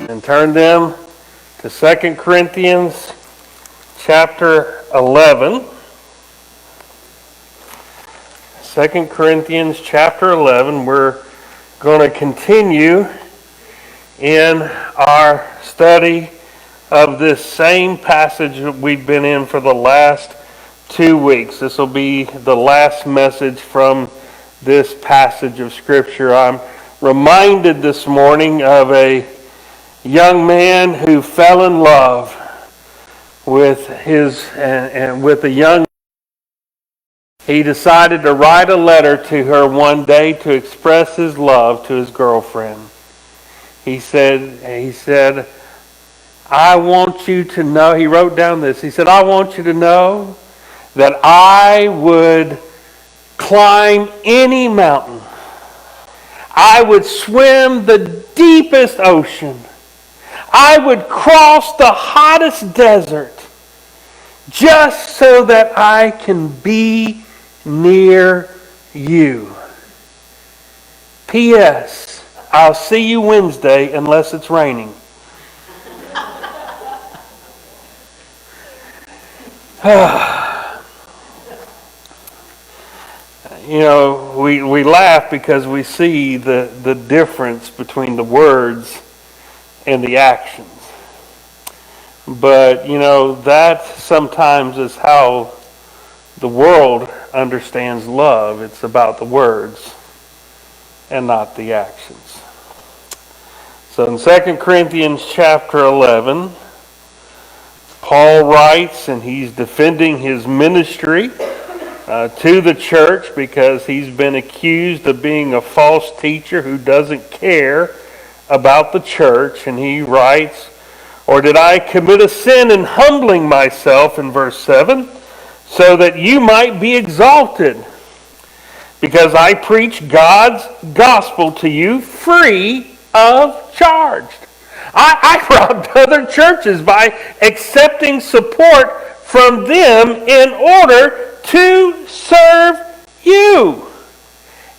and turn them to 2 Corinthians chapter 11. 2 Corinthians chapter 11. We're going to continue in our study of this same passage that we've been in for the last 2 weeks. This will be the last message from this passage of Scripture. I'm reminded this morning of a young man who fell in love with with a young. He decided to write a letter to her one day to express his love to his girlfriend. He said, I want you to know, he wrote down this, he said, I want you to know that I would climb any mountain. I would swim the deepest ocean. I would cross the hottest desert just so that I can be near you. P.S. I'll see you Wednesday unless it's raining. You know, we laugh because we see the difference between the words and the actions. But, you know, that sometimes is how the world understands love. It's about the words and not the actions. So in 2 Corinthians chapter 11, Paul writes, and he's defending his ministry to the church because he's been accused of being a false teacher who doesn't care about the church. And he writes, or did I commit a sin in humbling myself, in verse 7, so that you might be exalted? Because I preach God's gospel to you free of charge. I robbed other churches by accepting support from them in order to serve you.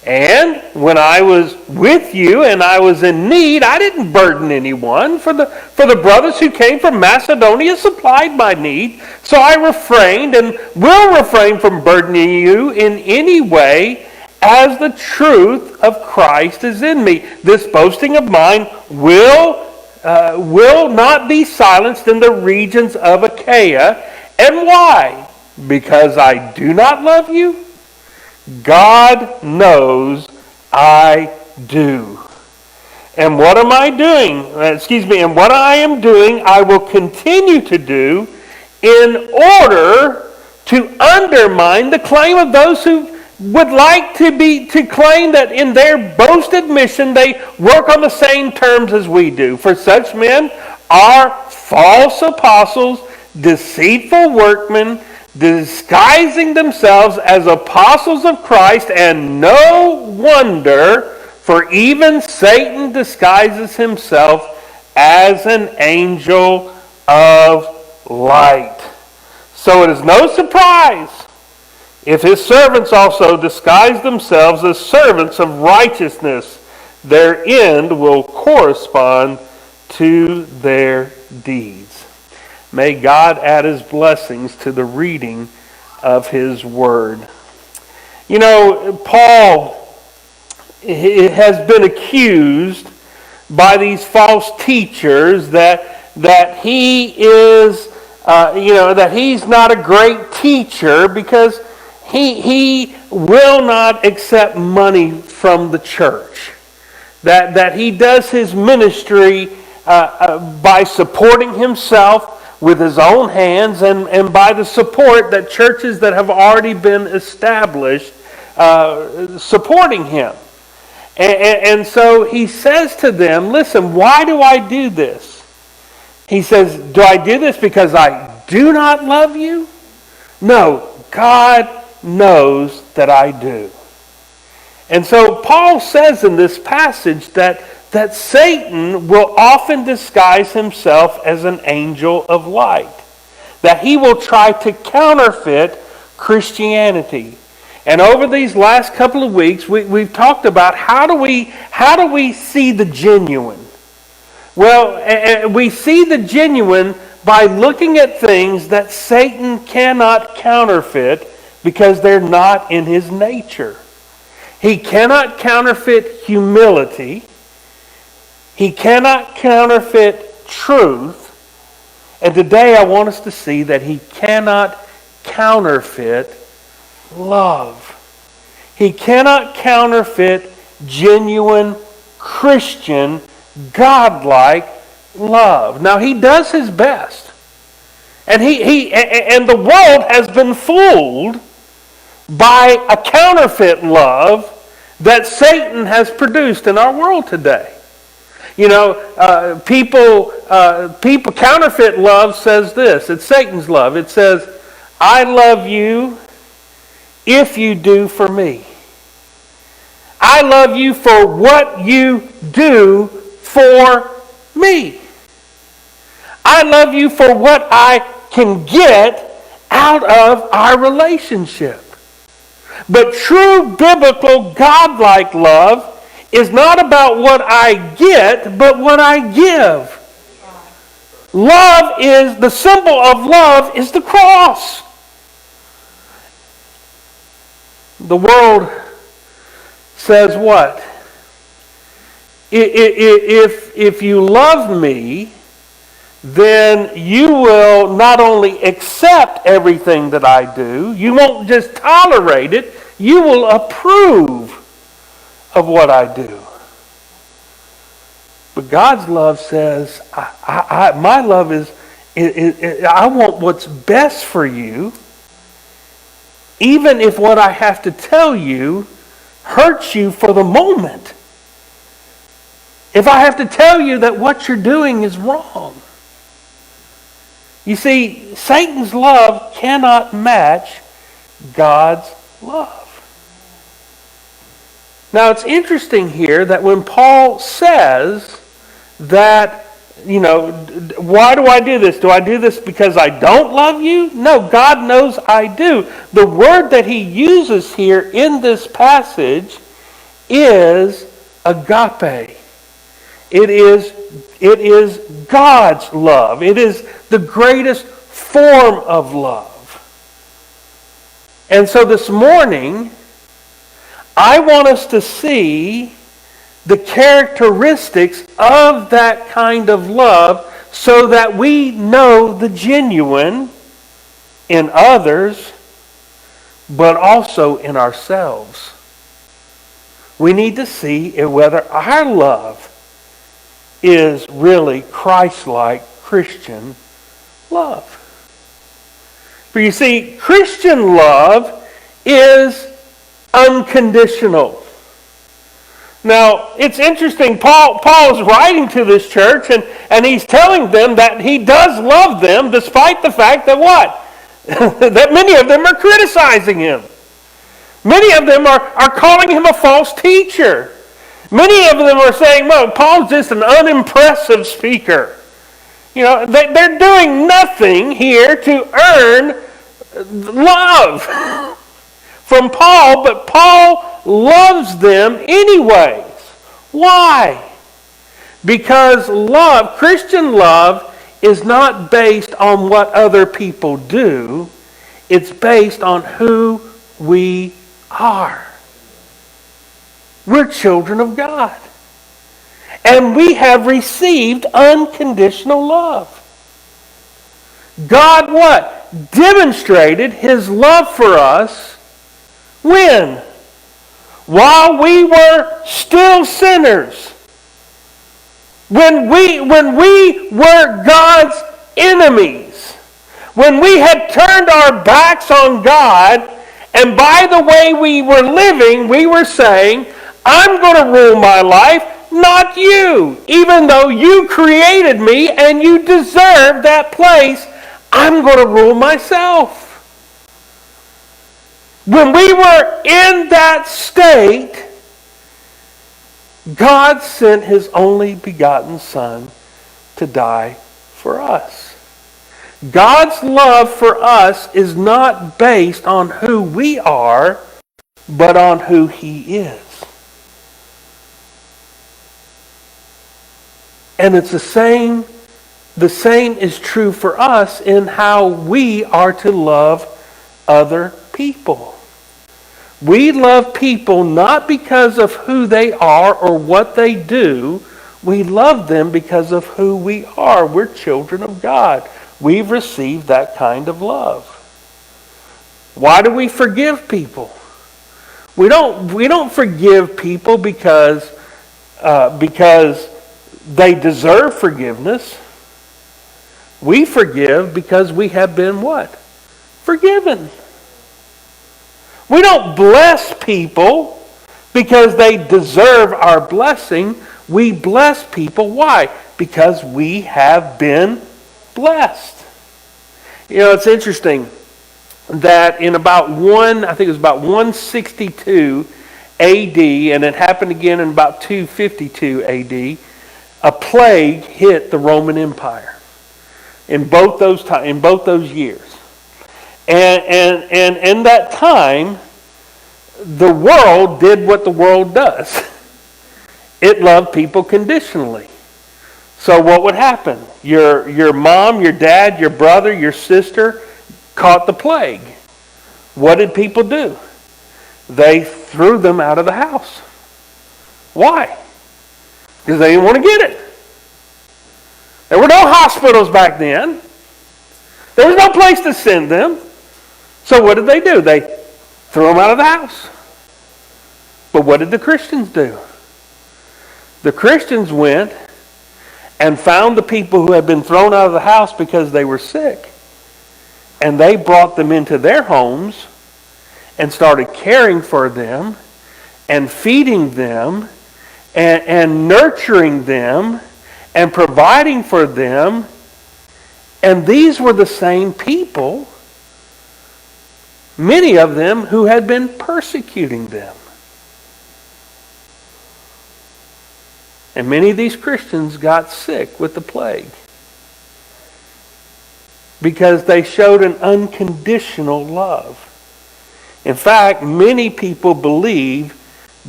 And when I was with you and I was in need, I didn't burden anyone. For the brothers who came from Macedonia supplied my need. So I refrained and will refrain from burdening you in any way as the truth of Christ is in me. This boasting of mine will not be silenced in the regions of Achaia. And why? Because I do not love you? God knows I do. And what am I doing? And what I am doing, I will continue to do in order to undermine the claim of those who would like to claim that in their boasted mission they work on the same terms as we do. For such men are false apostles, deceitful workmen, disguising themselves as apostles of Christ, and no wonder, for even Satan disguises himself as an angel of light. So it is no surprise if his servants also disguise themselves as servants of righteousness. Their end will correspond to their deeds. May God add his blessings to the reading of his word. You know, Paul has been accused by these false teachers that he is, that he's not a great teacher because he will not accept money from the church. That he does his ministry by supporting himself with his own hands and by the support that churches that have already been established supporting him. And so he says to them, listen, why do I do this? He says, do I do this because I do not love you? No, God knows that I do. And so Paul says in this passage that Satan will often disguise himself as an angel of light. That he will try to counterfeit Christianity. And over these last couple of weeks, we've talked about how do we see the genuine? Well, we see the genuine by looking at things that Satan cannot counterfeit because they're not in his nature. He cannot counterfeit humility. He cannot counterfeit truth. And today I want us to see that he cannot counterfeit love. He cannot counterfeit genuine Christian, godlike love. Now he does his best. And the world has been fooled by a counterfeit love that Satan has produced in our world today. People counterfeit love says this. It's Satan's love. It says, I love you if you do for me. I love you for what you do for me. I love you for what I can get out of our relationship. But true biblical godlike love is not about what I get, but what I give. The symbol of love is the cross. The world says what? If you love me, then you will not only accept everything that I do, you won't just tolerate it, you will approve of what I do. But God's love says, my love is, I want what's best for you, even if what I have to tell you hurts you for the moment. If I have to tell you that what you're doing is wrong. You see, Satan's love cannot match God's love. Now it's interesting here that when Paul says that, why do I do this? Do I do this because I don't love you? No, God knows I do. The word that he uses here in this passage is agape. It is God's love. It is the greatest form of love. And so this morning, I want us to see the characteristics of that kind of love so that we know the genuine in others, but also in ourselves. We need to see whether our love is really Christ-like Christian love. For you see, Christian love is unconditional. Now, it's interesting, Paul is writing to this church and he's telling them that he does love them despite the fact that what? That many of them are criticizing him. Many of them are calling him a false teacher. Many of them are saying, well, Paul's just an unimpressive speaker. They're doing nothing here to earn love from Paul, but Paul loves them anyways. Why? Because Christian love, is not based on what other people do. It's based on who we are. We're children of God. And we have received unconditional love. God what? Demonstrated his love for us when? While we were still sinners. When we were God's enemies. When we had turned our backs on God, and by the way we were living, we were saying, I'm going to rule my life, not you. Even though you created me and you deserve that place, I'm going to rule myself. When we were in that state, God sent his only begotten Son to die for us. God's love for us is not based on who we are, but on who he is. And it's the same is true for us in how we are to love other people. We love people not because of who they are or what they do. We love them because of who we are. We're children of God. We've received that kind of love. Why do we forgive people? We don't forgive people because they deserve forgiveness. We forgive because we have been what? Forgiven. We don't bless people because they deserve our blessing. We bless people. Why? Because we have been blessed. You know, it's interesting that in about I think it was about 162 AD, and it happened again in about 252 AD, a plague hit the Roman Empire in both those years. And in that time, the world did what the world does. It loved people conditionally. So what would happen? Your mom, your dad, your brother, your sister caught the plague. What did people do? They threw them out of the house. Why? Because they didn't want to get it. There were no hospitals back then. There was no place to send them. So what did they do? They threw them out of the house. But what did the Christians do? The Christians went and found the people who had been thrown out of the house because they were sick. And they brought them into their homes and started caring for them and feeding them and nurturing them and providing for them. And these were the same people, many of them, who had been persecuting them. And many of these Christians got sick with the plague because they showed an unconditional love. In fact, many people believe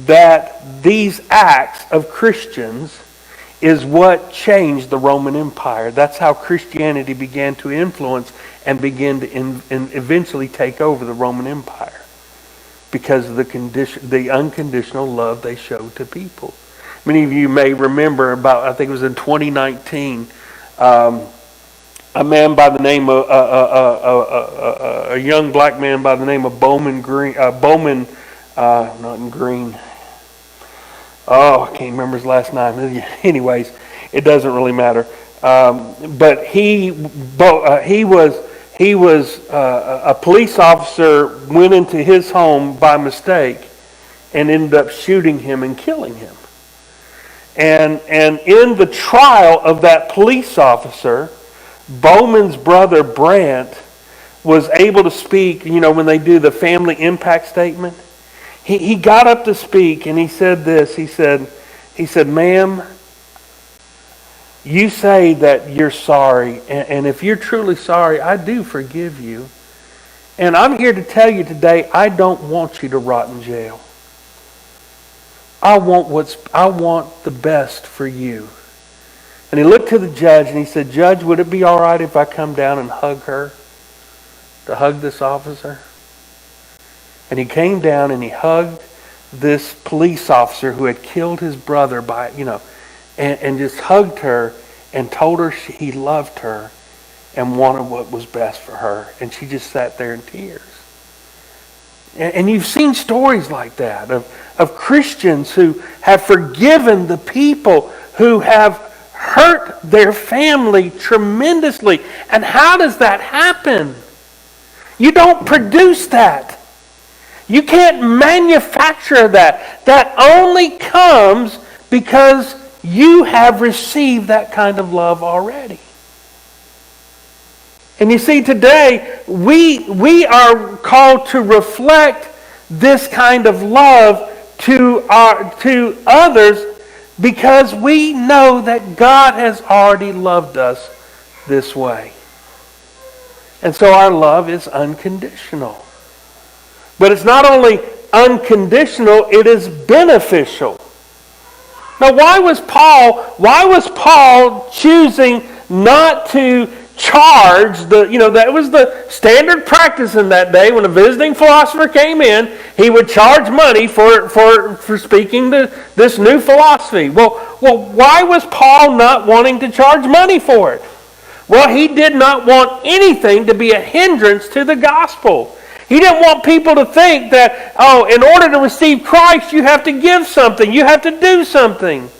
that these acts of Christians is what changed the Roman Empire. That's how Christianity began to influence and begin to eventually take over the Roman Empire, because of the unconditional love they showed to people. Many of you may remember about, I think it was in 2019, a man by the name of a young black man by the name of Bowman Green. Oh, I can't remember his last name. Anyways, it doesn't really matter. But he was a police officer, went into his home by mistake and ended up shooting him and killing him. And in the trial of that police officer, Bowman's brother Brant was able to speak. You know, when they do the family impact statement, he got up to speak and he said this. He said, "Ma'am, you say that you're sorry, and if you're truly sorry, I do forgive you. And I'm here to tell you today, I don't want you to rot in jail. I want the best for you." And he looked to the judge and he said, "Judge, would it be all right if I come down and hug her? To hug this officer?" And he came down and he hugged this police officer who had killed his brother and just hugged her and told her he loved her and wanted what was best for her. And she just sat there in tears. And you've seen stories like that of Christians who have forgiven the people who have hurt their family tremendously. And how does that happen? You don't produce that. You can't manufacture that. That only comes because you have received that kind of love already. And you see, today we are called to reflect this kind of love to others, because we know that God has already loved us this way. And so our love is unconditional. But it's not only unconditional, it is beneficial. Now, why was Paul choosing not to charge that was the standard practice in that day. When a visiting philosopher came in, he would charge money for speaking this new philosophy. Well, why was Paul not wanting to charge money for it? Well, he did not want anything to be a hindrance to the gospel. He didn't want people to think that, in order to receive Christ, you have to give something, you have to do something.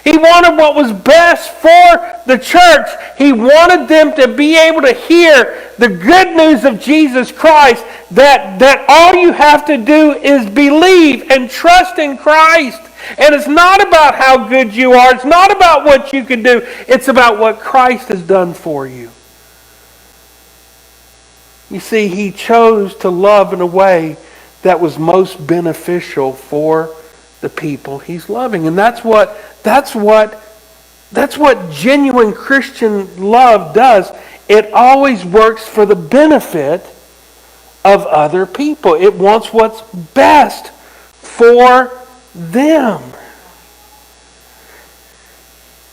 He wanted what was best for the church. He wanted them to be able to hear the good news of Jesus Christ, that all you have to do is believe and trust in Christ. And it's not about how good you are. It's not about what you can do. It's about what Christ has done for you. You see, he chose to love in a way that was most beneficial for the people he's loving. And that's what genuine Christian love does. It always works for the benefit of other people. It wants what's best for them.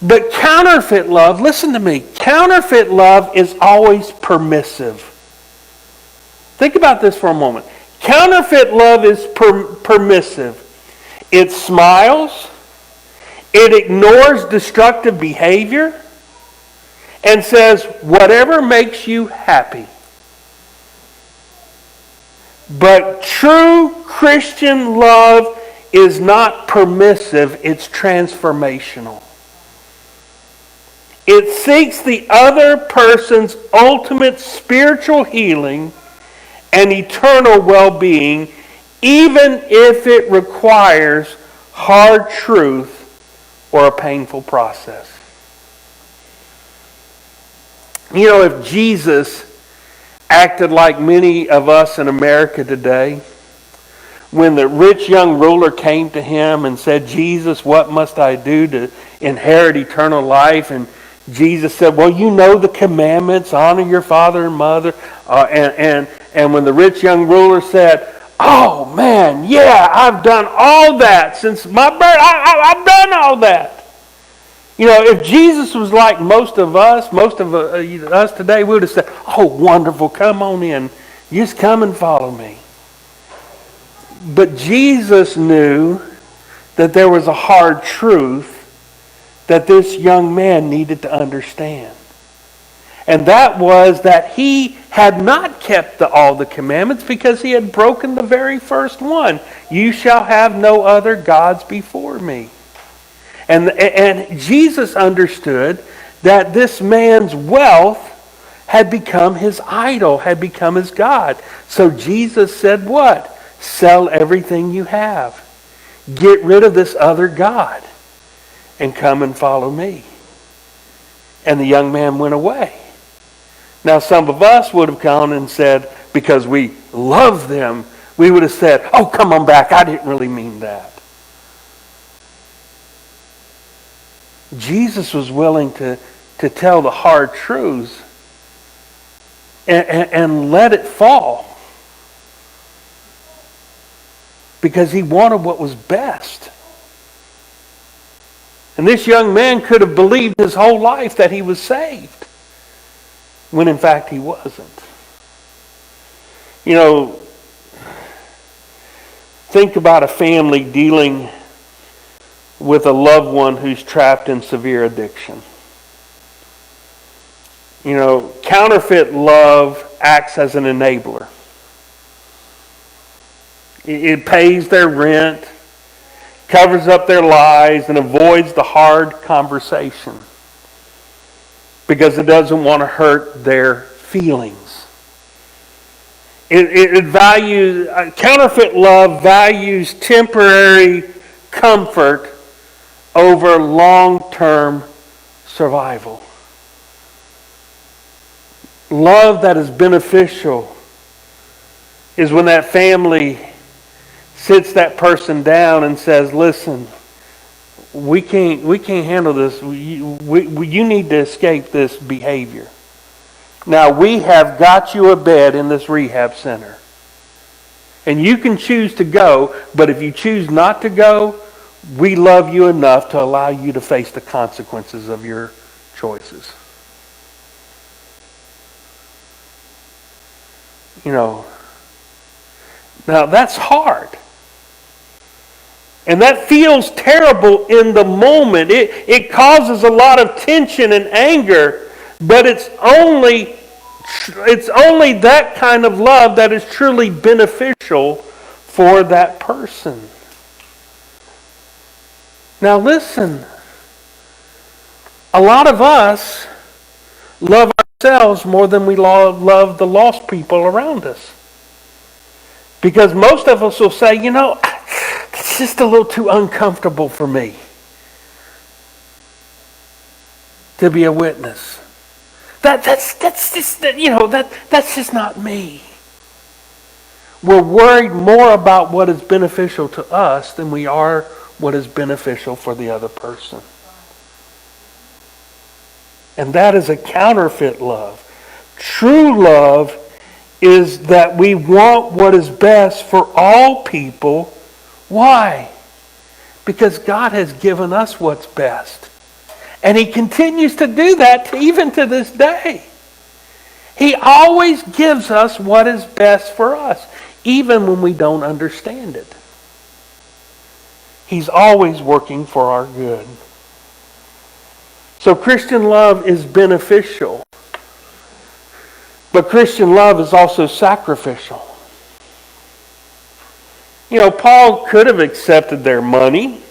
But counterfeit love, listen to me, counterfeit love is always permissive. Think about this for a moment. Counterfeit love is permissive. It smiles, it ignores destructive behavior, and says, whatever makes you happy. But true Christian love is not permissive, it's transformational. It seeks the other person's ultimate spiritual healing and eternal well-being, even if it requires hard truth or a painful process. You know, if Jesus acted like many of us in America today, when the rich young ruler came to him and said, Jesus, what must I do to inherit eternal life? And Jesus said, well, you know the commandments, honor your father and mother. And when the rich young ruler said, oh man, yeah, I've done all that since my birth. I've done all that. You know, if Jesus was like most of us today, we would have said, oh, wonderful, come on in. Just come and follow me. But Jesus knew that there was a hard truth that this young man needed to understand. And that was that he had not kept all the commandments because he had broken the very first one. You shall have no other gods before me. And Jesus understood that this man's wealth had become his idol, had become his God. So Jesus said what? Sell everything you have. Get rid of this other God and come and follow me. And the young man went away. Now some of us would have gone and said, because we love them, we would have said, oh, come on back, I didn't really mean that. Jesus was willing to tell the hard truths and let it fall. Because he wanted what was best. And this young man could have believed his whole life that he was saved, when in fact he wasn't. You know, think about a family dealing with a loved one who's trapped in severe addiction. You know, counterfeit love acts as an enabler. It pays their rent, covers up their lies, and avoids the hard conversation because it doesn't want to hurt their feelings. Counterfeit love values temporary comfort over long-term survival. Love that is beneficial is when that family sits that person down and says, listen, we can't handle this. You need to escape this behavior. Now we have got you a bed in this rehab center. And you can choose to go, but if you choose not to go, we love you enough to allow you to face the consequences of your choices. You know, now that's hard. And that feels terrible in the moment. It causes a lot of tension and anger, but it's only that kind of love that is truly beneficial for that person. Now listen, a lot of us love ourselves more than we love the lost people around us. Because most of us will say, you know, it's just a little too uncomfortable for me to be a witness. That's just not me. We're worried more about what is beneficial to us than we are what is beneficial for the other person. And that is a counterfeit love. True love is that we want what is best for all people. Why? Because God has given us what's best. And He continues to do that even to this day. He always gives us what is best for us, even when we don't understand it. He's always working for our good. So Christian love is beneficial. But Christian love is also sacrificial. You know, Paul could have accepted their money.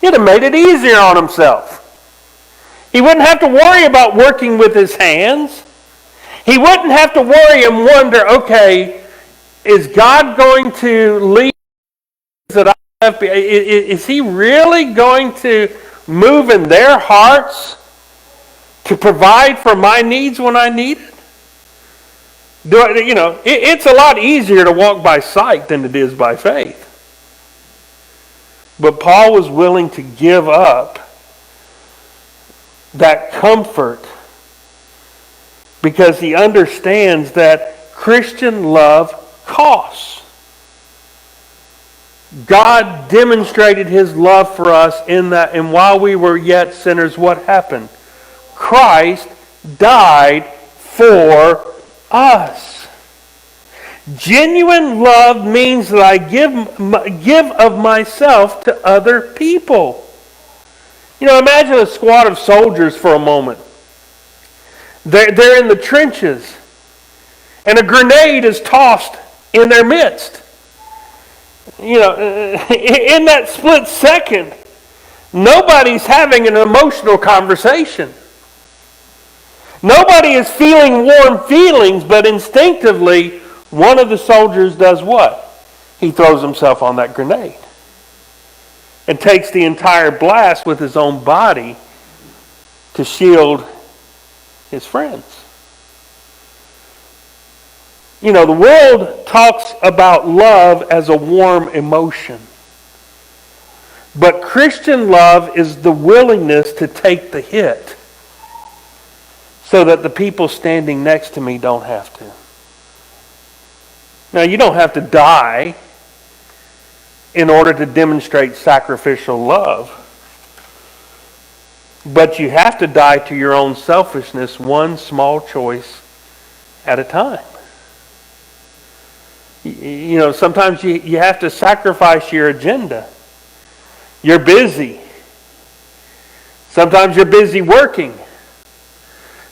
He'd have made it easier on himself. He wouldn't have to worry about working with his hands. He wouldn't have to worry and wonder, okay, is God going to leave that I have? Is He really going to move in their hearts to provide for my needs when I need it? It's a lot easier to walk by sight than it is by faith. But Paul was willing to give up that comfort because he understands that Christian love costs. God demonstrated His love for us in that, and while we were yet sinners, what happened? Christ died for us. Genuine love means that I give of myself to other people. You know, imagine a squad of soldiers for a moment. They're in the trenches, and a grenade is tossed in their midst. You know, in that split second, nobody's having an emotional conversation. Nobody is feeling warm feelings, but instinctively, one of the soldiers does what? He throws himself on that grenade and takes the entire blast with his own body to shield his friends. You know, the world talks about love as a warm emotion. But Christian love is the willingness to take the hit so that the people standing next to me don't have to. Now, you don't have to die in order to demonstrate sacrificial love. But you have to die to your own selfishness, one small choice at a time. You know, sometimes you have to sacrifice your agenda. You're busy. Sometimes you're busy working.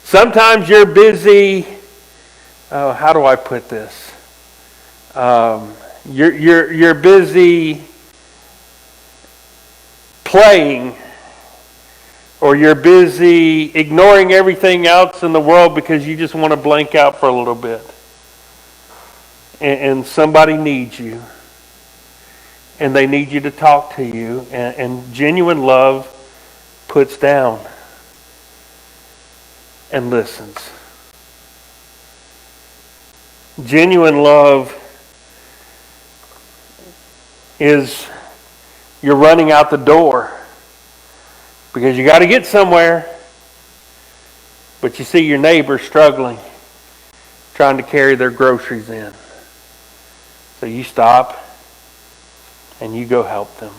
Sometimes you're busy, how do I put this? You're busy playing, or you're busy ignoring everything else in the world because you just want to blank out for a little bit. And somebody needs you. And they need you to talk to you. And genuine love puts down and listens. Genuine love is you're running out the door because you got to get somewhere, but you see your neighbor struggling, trying to carry their groceries in. So you stop and you go help them.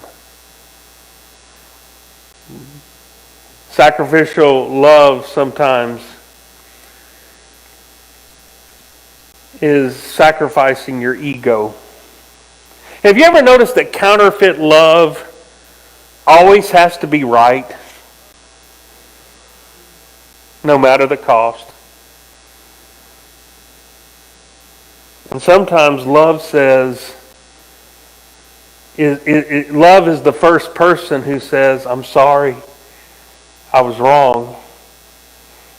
Sacrificial love sometimes is sacrificing your ego. Have you ever noticed that counterfeit love always has to be right, no matter the cost? And sometimes love says, love is the first person who says, I'm sorry, I was wrong.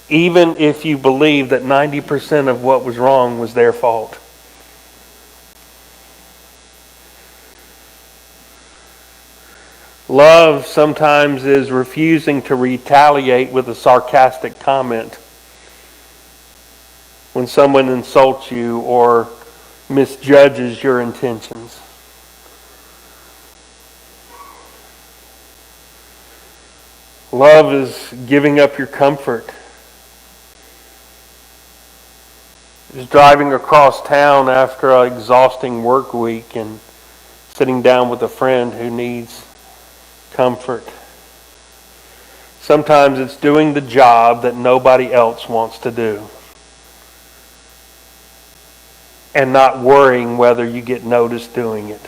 Even if you believe that 90% of what was wrong was their fault. Love sometimes is refusing to retaliate with a sarcastic comment when someone insults you or misjudges your intentions. Love is giving up your comfort. Is driving across town after an exhausting work week and sitting down with a friend who needs comfort. Sometimes it's doing the job that nobody else wants to do and not worrying whether you get noticed doing it.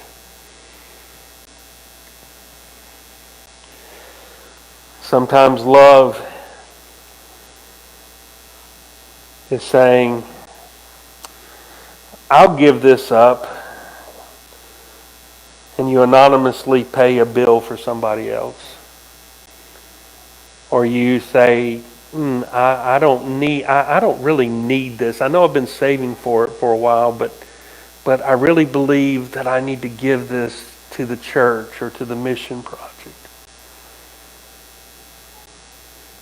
Sometimes love is saying, I'll give this up, and you anonymously pay a bill for somebody else. Or you say, I don't really need this. I know I've been saving for it for a while, but I really believe that I need to give this to the church or to the mission project.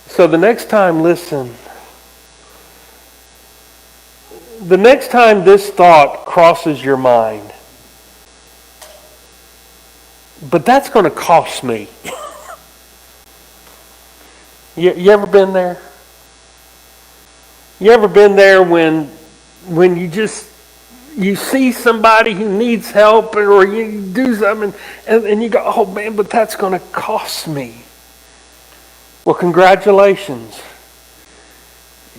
So the next time, listen. The next time this thought crosses your mind, but that's going to cost me. You ever been there? You ever been there when you see somebody who needs help or you do something and you go, oh man, but that's going to cost me. Well, congratulations.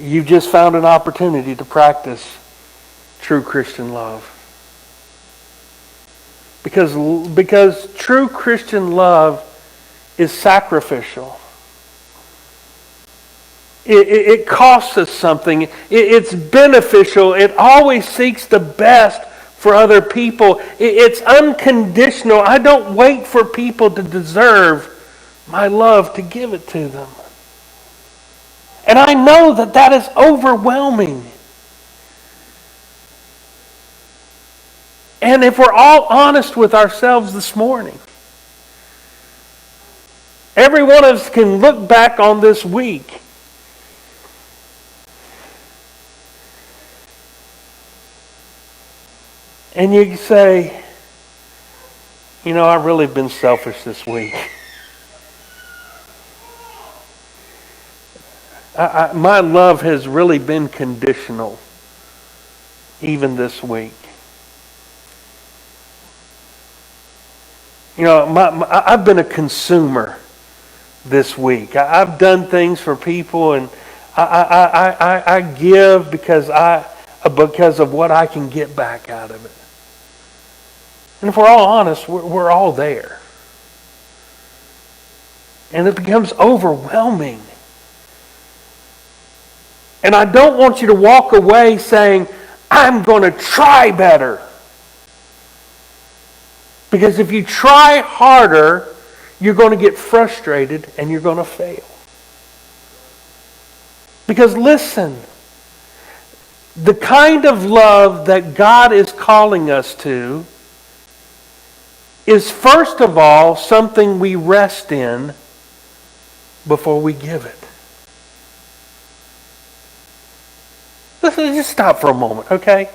You've just found an opportunity to practice true Christian love. Because true Christian love is sacrificial. It costs us something. It's beneficial. It always seeks the best for other people. It's unconditional. I don't wait for people to deserve my love to give it to them. And I know that is overwhelming. And if we're all honest with ourselves this morning, every one of us can look back on this week and you say, I've really been selfish this week. My love has really been conditional, even this week. I've been a consumer this week. I've done things for people, and I give because of what I can get back out of it. And if we're all honest, we're all there. And it becomes overwhelming. And I don't want you to walk away saying, I'm going to try better. Because if you try harder, you're going to get frustrated and you're going to fail. Because listen, the kind of love that God is calling us to is first of all something we rest in before we give it. Listen, just stop for a moment, okay?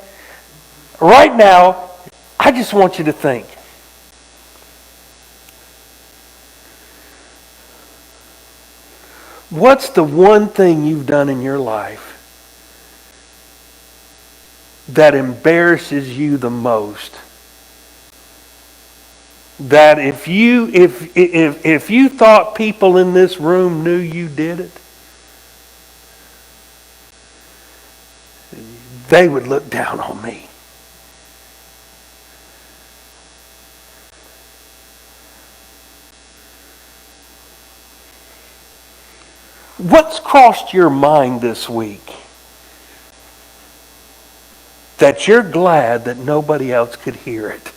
Right now, I just want you to think. What's the one thing you've done in your life that embarrasses you the most? that if you thought people in this room knew you did it, they would look down on me. What's crossed your mind this week that you're glad that nobody else could hear it?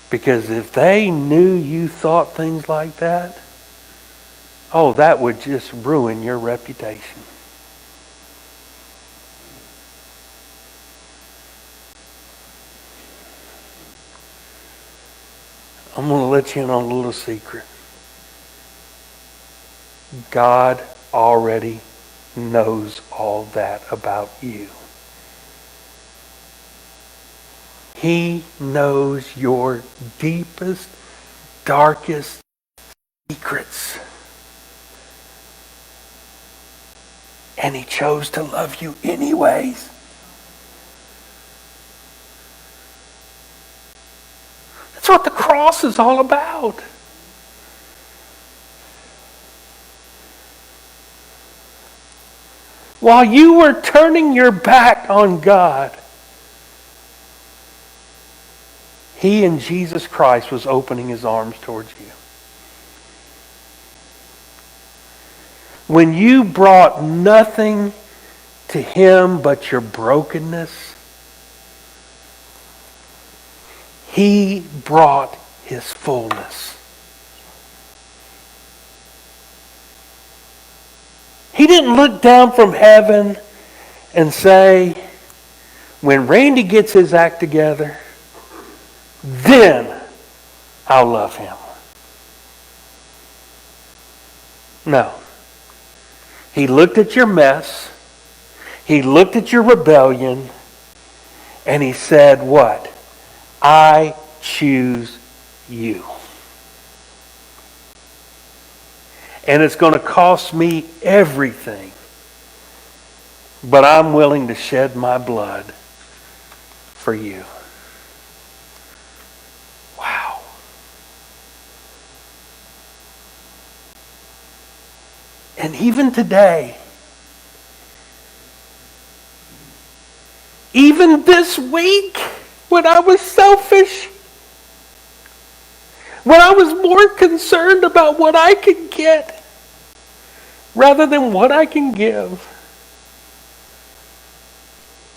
Because if they knew you thought things like that, oh, that would just ruin your reputation. I'm going to let you in on a little secret. God already knows all that about you. He knows your deepest, darkest secrets. And He chose to love you anyways. That's what the cross is all about. While you were turning your back on God, He in Jesus Christ was opening His arms towards you. When you brought nothing to Him but your brokenness, He brought His fullness. He didn't look down from heaven and say, when Randy gets his act together, then I'll love him. No. He looked at your mess. He looked at your rebellion. And He said, what? I choose you. And it's going to cost me everything. But I'm willing to shed my blood for you. Wow. And even today, even this week, when I was selfish, when I was more concerned about what I could get rather than what I can give,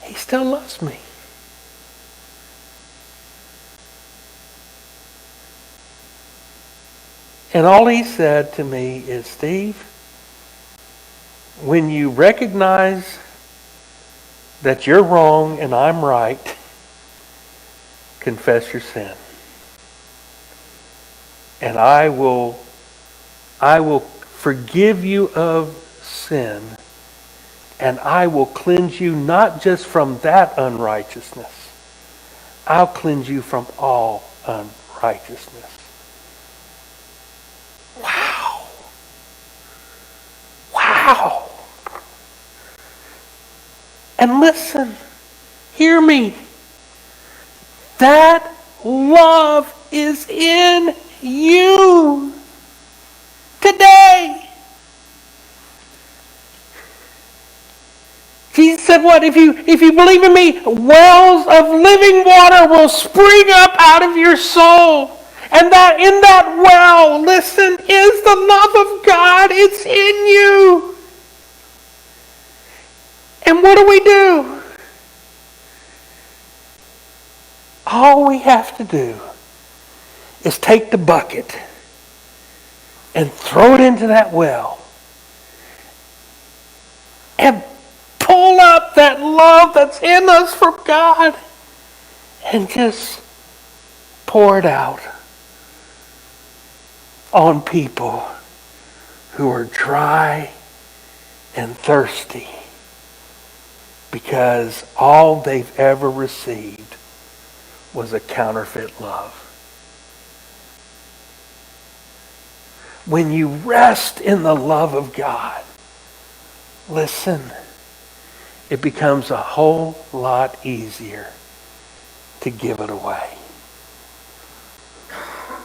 He still loves me. And all He said to me is, Steve, when you recognize that you're wrong and I'm right, confess your sin. And I will forgive you of sin, and I will cleanse you not just from that unrighteousness. I'll cleanse you from all unrighteousness. Wow. Wow. And listen, hear me. That love is in you today. Jesus said, what? If you believe in me, wells of living water will spring up out of your soul. And that in that well, listen, is the love of God. It's in you. And what do? All we have to do is take the bucket and throw it into that well and pull up that love that's in us from God and just pour it out on people who are dry and thirsty because all they've ever received was a counterfeit love. When you rest in the love of God, listen, it becomes a whole lot easier to give it away.